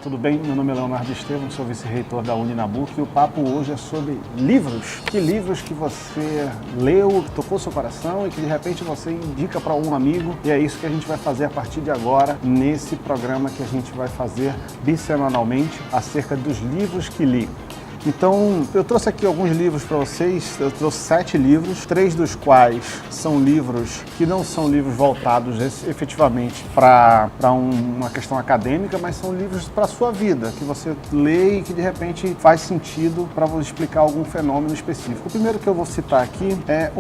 tudo bem? Meu nome é Leonardo Estevam, sou vice-reitor da Uninabuc e o papo hoje é sobre livros. Que livros que você leu, tocou seu coração e que de repente você indica para um amigo. E é isso que a gente vai fazer a partir de agora nesse programa que a gente vai fazer bissemanalmente acerca dos livros que li. Então, eu trouxe aqui alguns livros para vocês, eu trouxe 7 livros, 3 dos quais são livros que não são livros voltados efetivamente para uma questão acadêmica, mas são livros para a sua vida, que você lê e que de repente faz sentido para você explicar algum fenômeno específico. O primeiro que eu vou citar aqui é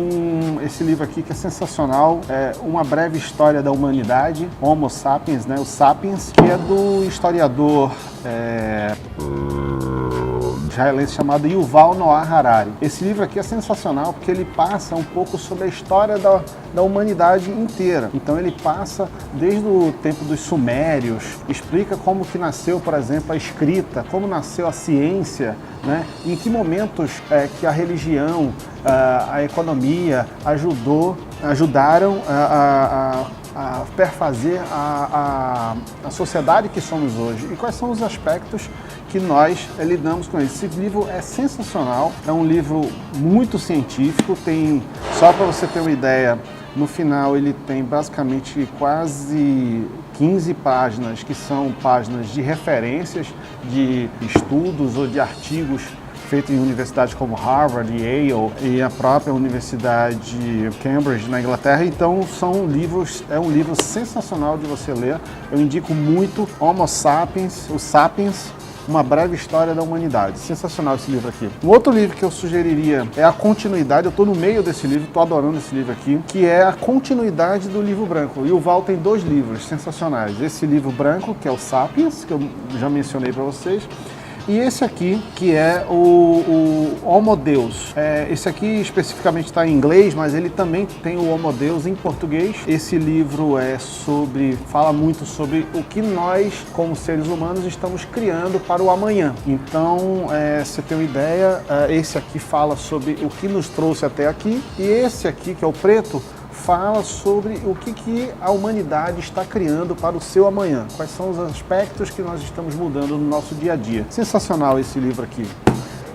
esse livro aqui que é sensacional, é Uma Breve História da Humanidade, Homo Sapiens, né, o Sapiens, que é do historiador israelense chamado Yuval Noah Harari. Esse livro aqui é sensacional porque ele passa um pouco sobre a história da humanidade inteira. Então ele passa desde o tempo dos sumérios, explica como que nasceu, por exemplo, a escrita, como nasceu a ciência, né? Em que momentos que a religião, a economia ajudaram a perfazer a sociedade que somos hoje e quais são os aspectos que nós lidamos com isso. Esse livro é sensacional, é um livro muito científico, só para você ter uma ideia, no final ele tem basicamente quase 15 páginas que são páginas de referências de estudos ou de artigos feito em universidades como Harvard, Yale e a própria Universidade Cambridge na Inglaterra. Então é um livro sensacional de você ler. Eu indico muito Homo Sapiens, o Sapiens, Uma Breve História da Humanidade. Sensacional esse livro aqui. Um outro livro que eu sugeriria é a continuidade, eu estou no meio desse livro, estou adorando esse livro aqui, que é a continuidade do livro branco. E o Val tem 2 livros sensacionais. Esse livro branco, que é o Sapiens, que eu já mencionei para vocês, e esse aqui, que é o Homo Deus. Esse aqui especificamente está em inglês, mas ele também tem o Homo Deus em português. Esse livro fala muito sobre o que nós, como seres humanos, estamos criando para o amanhã. Então, você tem uma ideia, esse aqui fala sobre o que nos trouxe até aqui, e esse aqui, que é o preto, fala sobre o que a humanidade está criando para o seu amanhã. Quais são os aspectos que nós estamos mudando no nosso dia a dia. Sensacional esse livro aqui.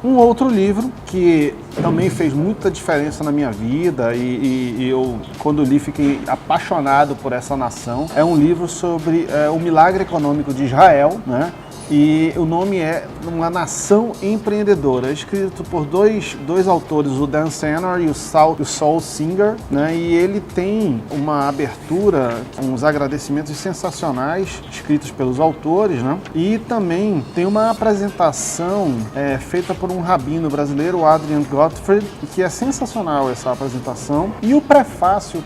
Um outro livro que também fez muita diferença na minha vida e eu, quando li, fiquei apaixonado por essa nação. É um livro sobre o milagre econômico de Israel, né? E o nome é Uma Nação Empreendedora, escrito por dois autores, o Dan Senor e o Saul Singer, né? E ele tem uma abertura, uns agradecimentos sensacionais escritos pelos autores, né? E também tem uma apresentação feita por um rabino brasileiro, o Adrian Gottfried, que é sensacional essa apresentação. E o prefácio,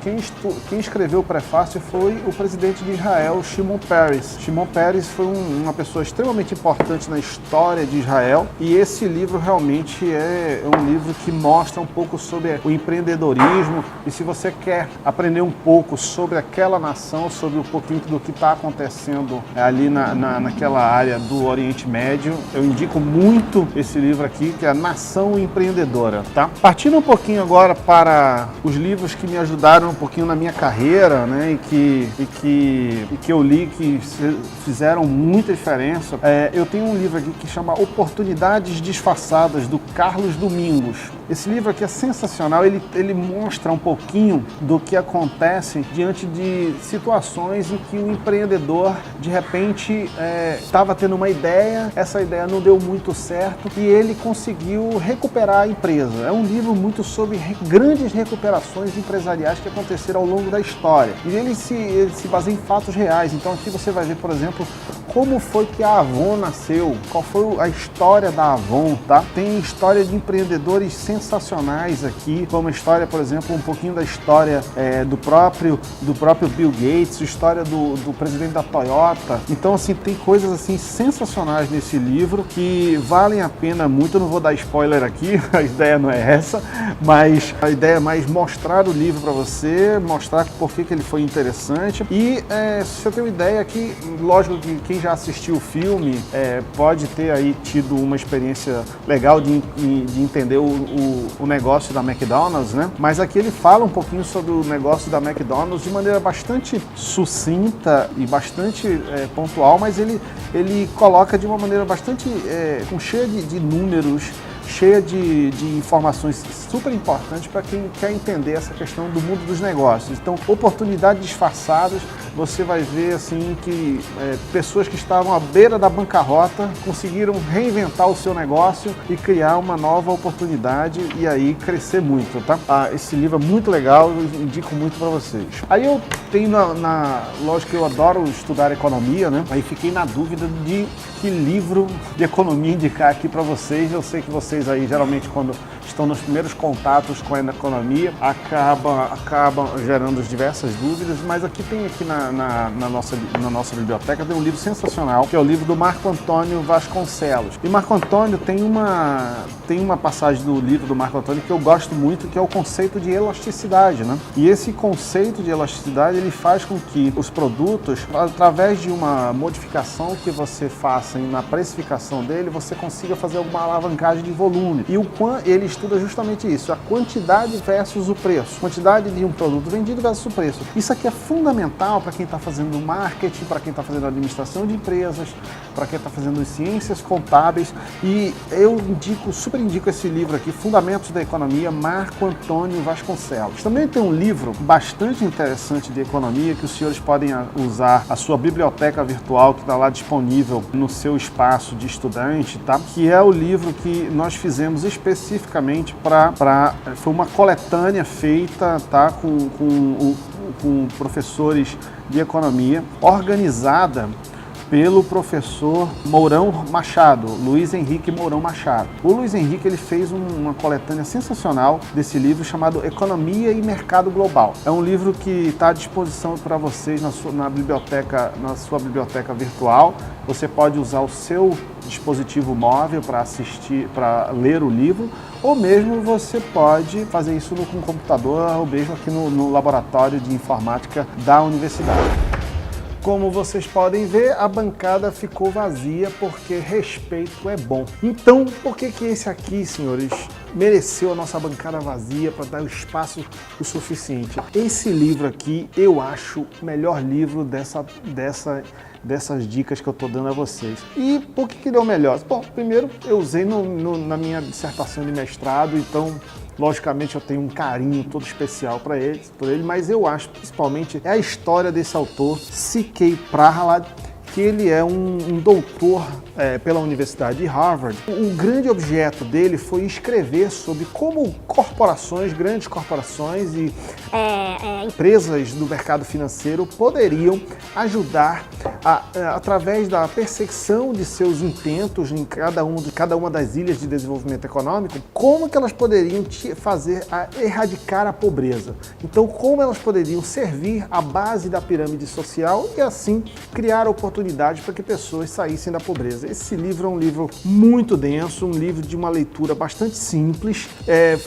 quem escreveu o prefácio foi o presidente de Israel, Shimon Peres. Shimon Peres foi uma pessoa extremamente importante na história de Israel, e esse livro realmente é um livro que mostra um pouco sobre o empreendedorismo, e se você quer aprender um pouco sobre aquela nação, sobre um pouquinho do que está acontecendo ali naquela área do Oriente Médio, eu indico muito esse livro aqui, que é a Nação Empreendedora, tá? Partindo um pouquinho agora para os livros que me ajudaram um pouquinho na minha carreira, né, e que eu li, que fizeram muita diferença. Eu tenho um livro aqui que chama Oportunidades Disfarçadas, do Carlos Domingos. Esse livro aqui é sensacional, ele mostra um pouquinho do que acontece diante de situações em que o empreendedor, de repente, estava tendo uma ideia, essa ideia não deu muito certo e ele conseguiu recuperar a empresa. É um livro muito sobre grandes recuperações empresariais que aconteceram ao longo da história. E ele se baseia em fatos reais. Então aqui você vai ver, por exemplo, como foi que a Avon nasceu, qual foi a história da Avon, tá? Tem história de empreendedores sensacionais aqui, como a história, por exemplo, um pouquinho da história do próprio Bill Gates, história do presidente da Toyota. Então, assim, tem coisas assim sensacionais nesse livro que valem a pena muito. Eu não vou dar spoiler aqui, a ideia não é essa, mas a ideia é mais mostrar o livro para você, mostrar por que ele foi interessante. E se você tem uma ideia que, lógico que quem já assistiu o filme, pode ter aí tido uma experiência legal de entender o negócio da McDonald's, né? Mas aqui ele fala um pouquinho sobre o negócio da McDonald's de maneira bastante sucinta e bastante pontual, mas ele coloca de uma maneira bastante cheia de números, cheia de informações super importantes para quem quer entender essa questão do mundo dos negócios. Então, oportunidades disfarçadas, você vai ver assim que pessoas que estavam à beira da bancarrota conseguiram reinventar o seu negócio e criar uma nova oportunidade e aí crescer muito, tá? Esse livro é muito legal, eu indico muito para vocês. Aí eu tenho lógico que eu adoro estudar economia, né? Aí fiquei na dúvida de que livro de economia indicar aqui para vocês. Eu sei que vocês aí geralmente quando estão nos primeiros contatos com a economia acabam gerando diversas dúvidas, mas aqui tem na nossa biblioteca tem um livro sensacional, que é o livro do Marco Antônio Vasconcelos. E Marco Antônio tem uma passagem do livro do Marco Antônio que eu gosto muito, que é o conceito de elasticidade, né? E esse conceito de elasticidade, ele faz com que os produtos, através de uma modificação que você faça na precificação dele, você consiga fazer alguma alavancagem de volume. E ele estuda justamente isso, a quantidade versus o preço, quantidade de um produto vendido versus o preço. Isso aqui é fundamental para quem está fazendo marketing, para quem está fazendo administração de empresas, para quem está fazendo ciências contábeis. E eu super indico esse livro aqui, Fundamentos da Economia, Marco Antônio Vasconcelos. Também tem um livro bastante interessante de economia que os senhores podem usar a sua biblioteca virtual, que está lá disponível no seu espaço de estudante, tá? Que é o livro que nós fizemos especificamente foi uma coletânea feita, tá? Com professores de economia, organizada pelo professor Mourão Machado, Luiz Henrique Mourão Machado. O Luiz Henrique ele fez uma coletânea sensacional desse livro chamado Economia e Mercado Global. É um livro que está à disposição para vocês na sua biblioteca virtual. Você pode usar o seu dispositivo móvel para ler o livro, ou mesmo você pode fazer isso com o computador, ou mesmo aqui no laboratório de informática da universidade. Como vocês podem ver, a bancada ficou vazia porque respeito é bom. Então, por que esse aqui, senhores, mereceu a nossa bancada vazia para dar o espaço o suficiente? Esse livro aqui, eu acho o melhor livro dessas dicas que eu estou dando a vocês. E por que ele é o melhor? Bom, primeiro, eu usei na minha dissertação de mestrado, então logicamente eu tenho um carinho todo especial por ele, mas eu acho principalmente a história desse autor, C.K. Prahalad, que ele é um doutor pela Universidade de Harvard. O grande objeto dele foi escrever sobre como grandes corporações e empresas do mercado financeiro poderiam ajudar através da perseguição de seus intentos em cada uma das ilhas de desenvolvimento econômico, como que elas poderiam fazer erradicar a pobreza. Então, como elas poderiam servir à base da pirâmide social e assim criar oportunidades para que pessoas saíssem da pobreza. Esse livro é um livro muito denso, um livro de uma leitura bastante simples,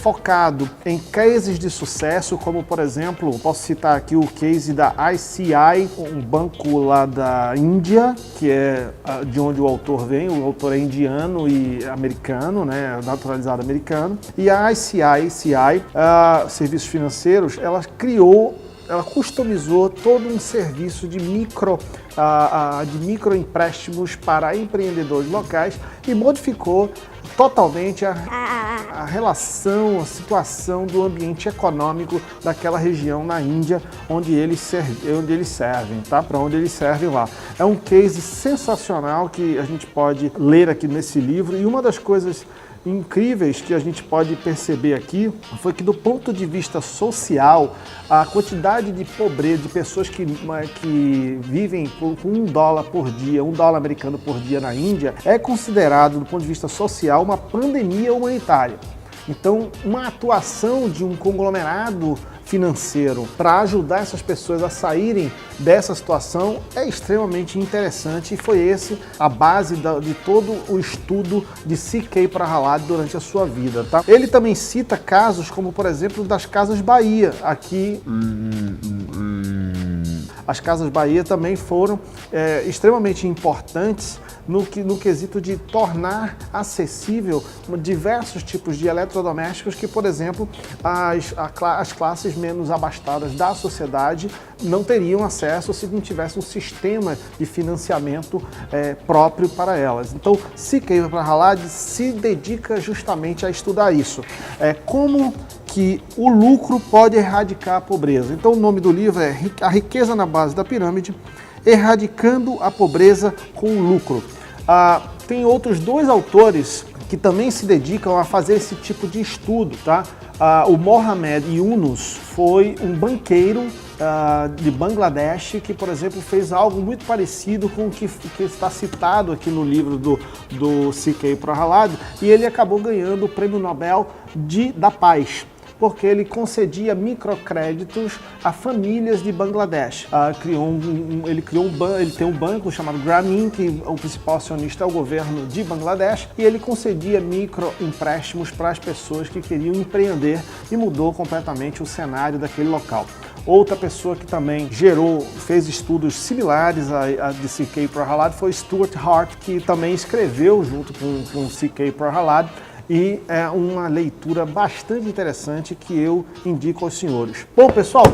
focado em cases de sucesso, como por exemplo, posso citar aqui o case da ICI, um banco lá da Índia, que é de onde o autor vem. O autor é indiano e americano, né, naturalizado americano. E a ICI, Serviços Financeiros, ela customizou todo um serviço de microempréstimos para empreendedores locais e modificou totalmente a relação, a situação do ambiente econômico daquela região na Índia onde eles servem, tá? Para onde eles servem lá. É um case sensacional que a gente pode ler aqui nesse livro, e uma das coisas incríveis que a gente pode perceber aqui foi que, do ponto de vista social, a quantidade de pobreza, de pessoas que vivem com $1 por dia, $1 americano por dia na Índia, é considerado, do ponto de vista social, uma pandemia humanitária. Então, uma atuação de um conglomerado financeiro para ajudar essas pessoas a saírem dessa situação é extremamente interessante, e foi a base de todo o estudo de C.K. Prahalad durante a sua vida, tá? Ele também cita casos como, por exemplo, das Casas Bahia, aqui as Casas Bahia também foram extremamente importantes no quesito de tornar acessível diversos tipos de eletrodomésticos que, por exemplo, as classes menos abastadas da sociedade não teriam acesso se não tivesse um sistema de financiamento próprio para elas. Então, C.K. Prahalad se dedica justamente a estudar isso. Como que o lucro pode erradicar a pobreza. Então, o nome do livro é A Riqueza na Base da Pirâmide, Erradicando a Pobreza com o Lucro. Tem outros dois autores que também se dedicam a fazer esse tipo de estudo, tá? O Mohamed Yunus foi um banqueiro de Bangladesh que, por exemplo, fez algo muito parecido com o que está citado aqui no livro do C.K. Prahalad, e ele acabou ganhando o Prêmio Nobel da Paz, porque ele concedia microcréditos a famílias de Bangladesh. Ele tem um banco chamado Grameen, que o principal acionista é o governo de Bangladesh, e ele concedia microempréstimos para as pessoas que queriam empreender e mudou completamente o cenário daquele local. Outra pessoa que também fez estudos similares a de C.K. Prahalad foi Stuart Hart, que também escreveu junto com C.K. Prahalad, e é uma leitura bastante interessante que eu indico aos senhores. Bom, pessoal,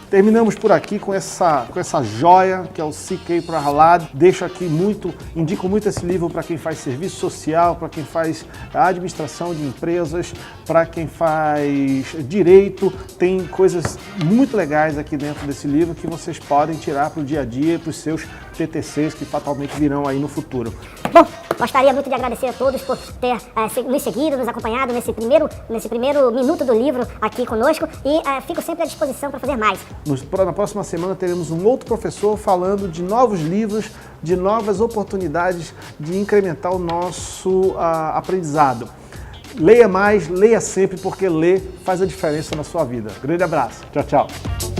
terminamos por aqui com essa joia que é o C.K. Prahalad. Indico muito esse livro para quem faz serviço social, para quem faz administração de empresas, para quem faz direito. Tem coisas muito legais aqui dentro desse livro que vocês podem tirar para o dia a dia e para os seus TTCs que fatalmente virão aí no futuro. Bom, gostaria muito de agradecer a todos por ter nos seguido, nos acompanhado nesse primeiro minuto do livro aqui conosco, e fico sempre à disposição para fazer mais. Na próxima semana teremos um outro professor falando de novos livros, de novas oportunidades de incrementar o nosso aprendizado. Leia mais, leia sempre, porque ler faz a diferença na sua vida. Grande abraço. Tchau, tchau.